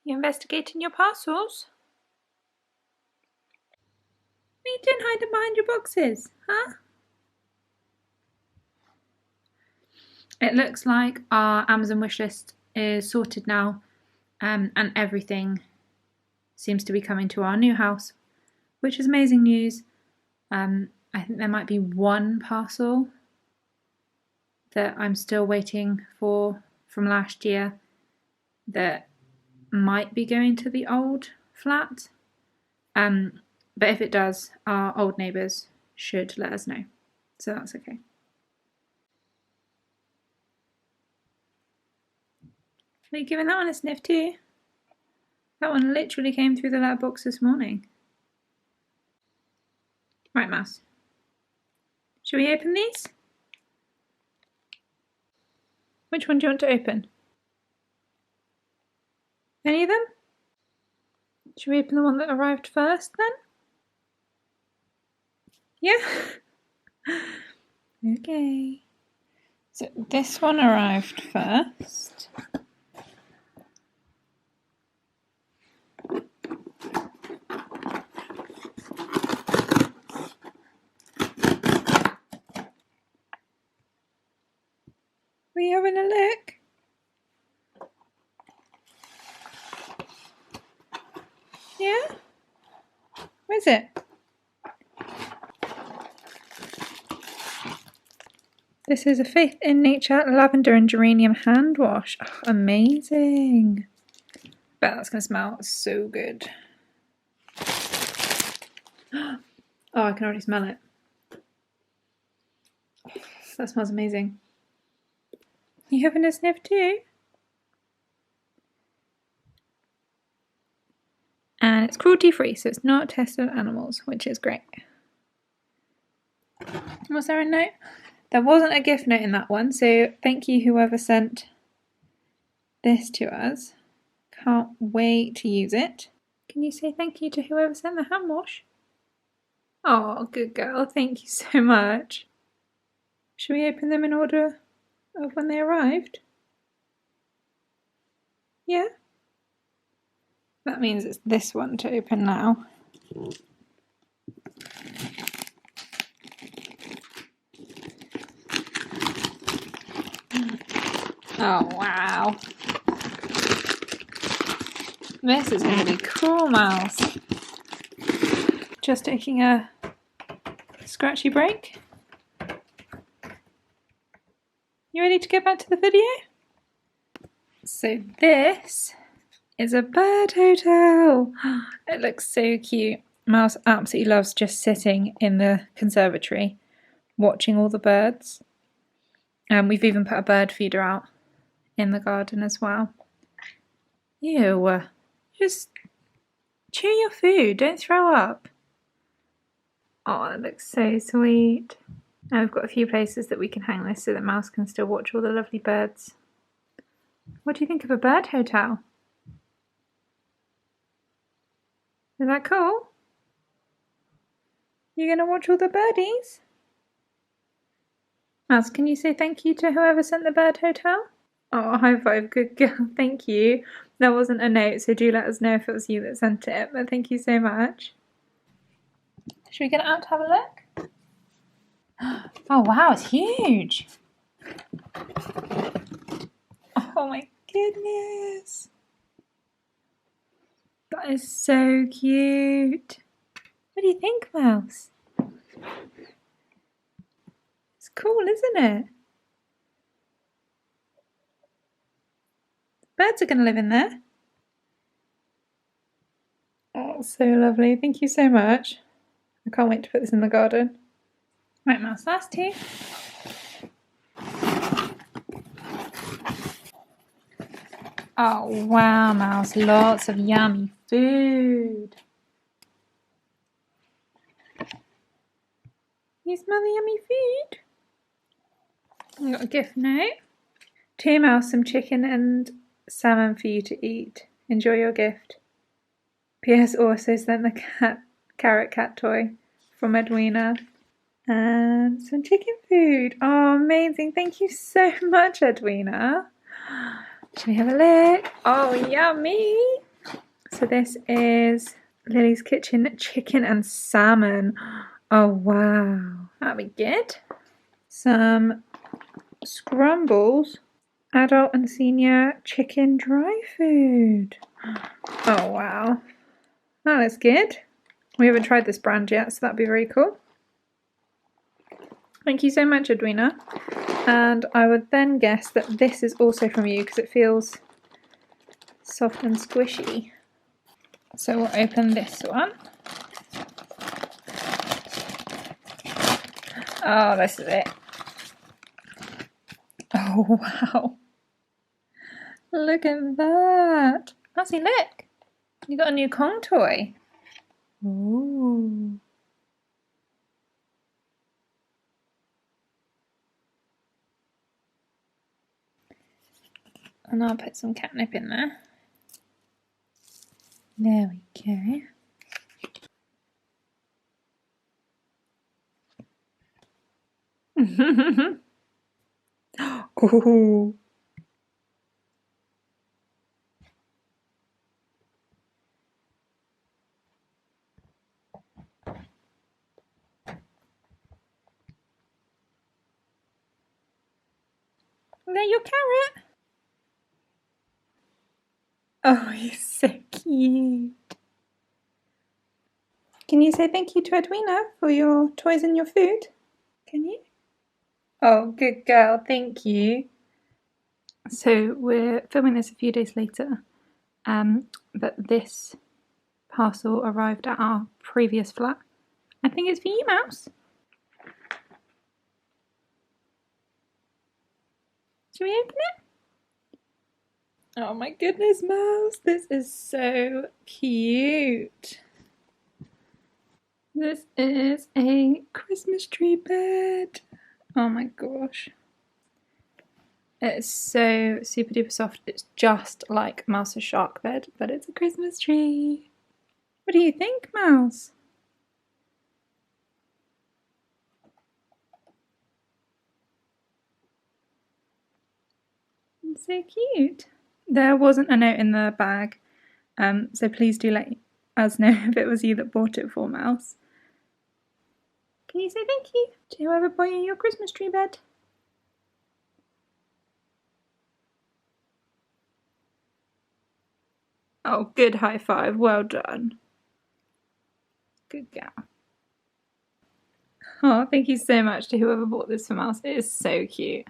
You investigating your parcels? What are you doing hiding behind your boxes, huh? It looks like our Amazon wishlist is sorted now, and everything seems to be coming to our new house, which is amazing news. I think there might be one parcel that I'm still waiting for from last year that might be going to the old flat. But if it does, our old neighbours should let us know. So that's okay. Are you giving that one a sniff too? That one literally came through the letterbox this morning. Right, Mouse. Shall we open these? Which one do you want to open? Any of them? Should we open the one that arrived first then? Yeah? Okay. So this one arrived first. Were you having a look? Yeah? Where's it? This is a Faith in Nature lavender and geranium hand wash. Oh, amazing. Bet that's going to smell so good. Oh, I can already smell it. That smells amazing. You having a sniff too? And it's cruelty free, so it's not tested on animals, which is great. Was there a note? There wasn't a gift note in that one, so thank you whoever sent this to us. Can't wait to use it. Can you say thank you to whoever sent the hand wash? Oh, good girl, thank you so much. Should we open them in order of when they arrived? Yeah? That means it's this one to open now. Oh, wow. This is going to be cool, Mouse. Just taking a scratchy break. You ready to get back to the video? So this is a bird hotel. It looks so cute. Mouse absolutely loves just sitting in the conservatory watching all the birds. We've even put a bird feeder out in the garden as well. Ew, just chew your food, don't throw up. Oh, that looks so sweet. And we've got a few places that we can hang this so that Mouse can still watch all the lovely birds. What do you think of a bird hotel? Is that cool? You gonna watch all the birdies? Mouse, can you say thank you to whoever sent the bird hotel? Oh, high five, good girl, thank you. There wasn't a note, so do let us know if it was you that sent it, but thank you so much. Should we get it out to have a look? Oh wow, it's huge. Oh my goodness. That is so cute. What do you think, Mouse? It's cool, isn't it? Birds are going to live in there. Oh, so lovely. Thank you so much. I can't wait to put this in the garden. Right, Mouse, last two. Oh, wow, Mouse. Lots of yummy food. You smell the yummy food? I got a gift note. To Mouse, some chicken and salmon for you to eat. Enjoy your gift. P.S. also sent the carrot cat toy from Edwina. And some chicken food. Oh, amazing. Thank you so much, Edwina. Should we have a look? Oh, yummy. So this is Lily's Kitchen chicken and salmon. Oh wow, that'll be good. Some scrumbles, adult and senior chicken dry food. Oh wow, that looks good. We haven't tried this brand yet, so that'd be very cool. Thank you so much, Edwina. And I would then guess that this is also from you because it feels soft and squishy. So we'll open this one. Oh, this is it. Oh, wow. Look at that. Nancy, look. You got a new Kong toy. Ooh. And I'll put some catnip in there. There we go. Ooh. There, your carrot. Oh, he's so cute. Can you say thank you to Edwina for your toys and your food? Can you? Oh, good girl, thank you. So we're filming this a few days later, but this parcel arrived at our previous flat. I think it's for you, Mouse. Should we open it? Oh my goodness, Mouse, this is so cute. This is a Christmas tree bed. Oh my gosh. It's so super duper soft. It's just like Mouse's shark bed, but it's a Christmas tree. What do you think, Mouse? It's so cute. There wasn't a note in the bag, so please do let us know if it was you that bought it for Mouse. Can you say thank you to whoever bought you your Christmas tree bed? Oh, good high five. Well done. Good girl. Oh, thank you so much to whoever bought this for Mouse. It is so cute.